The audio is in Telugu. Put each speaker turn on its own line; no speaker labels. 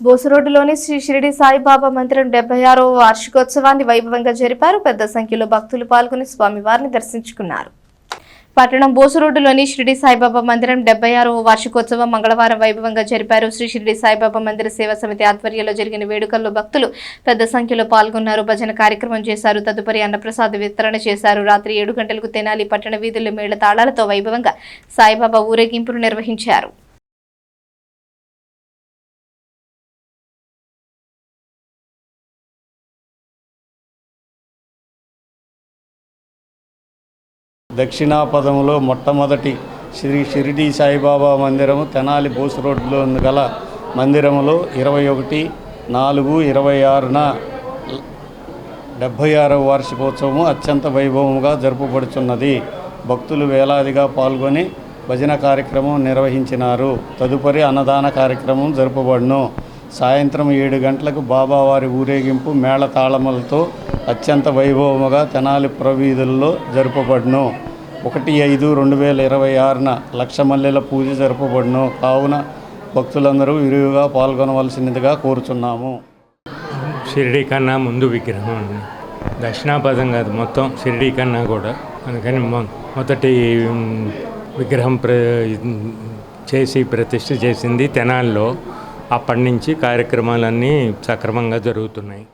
బోసురోడ్డులోని శ్రీ షిరిడి సాయిబాబా మందిరం 76వ వార్షికోత్సవాన్ని వైభవంగా జరిపారు. పెద్ద సంఖ్యలో భక్తులు పాల్గొని స్వామివారిని దర్శించుకున్నారు. పట్టణం బోసురోడ్డులోని షిరిడి సాయిబాబా మందిరం 76వ వార్షికోత్సవం మంగళవారం వైభవంగా జరిపారు. శ్రీ షిరిడి సాయిబాబా మందిర సేవా సమితి ఆధ్వర్యంలో జరిగిన వేడుకల్లో భక్తులు పెద్ద సంఖ్యలో పాల్గొన్నారు. భజన కార్యక్రమం చేశారు. తదుపరి అన్నప్రసాద వితరణ చేశారు. రాత్రి 7 గంటలకు తెనాలి పట్టణ వీధుల్లో మేళ తాళాలతో వైభవంగా సాయిబాబా ఊరేగింపును నిర్వహించారు.
దక్షిణాపథంలో మొట్టమొదటి శ్రీ షిరిడి సాయిబాబా మందిరము తెనాలి బోసు రోడ్లో గల మందిరములో 21/4/26న 76వ వార్షికోత్సవము అత్యంత వైభవముగా జరుపుబడుచున్నది. భక్తులు వేలాదిగా పాల్గొని భజన కార్యక్రమం నిర్వహించినారు. తదుపరి అన్నదాన కార్యక్రమం జరుపబడును. సాయంత్రం 7 గంటలకు బాబావారి ఊరేగింపు మేళతాళములతో అత్యంత వైభవముగా తెనాలి ప్రవీధుల్లో జరుపబడును. 1/5/2026న లక్ష మల్లెల పూజ జరుపబడును. కావున భక్తులందరూ విరివిగా పాల్గొనవలసినదిగా కోరుచున్నాము.
షిరిడి కన్నా ముందు విగ్రహం అండి. దక్షిణాపథం కాదు, మొత్తం షిరిడి కన్నా కూడా. అందుకని మొదటి విగ్రహం చేసి ప్రతిష్ఠ చేసింది తెనాలిలో. అప్పటి నుంచి కార్యక్రమాలన్నీ సక్రమంగా జరుగుతున్నాయి.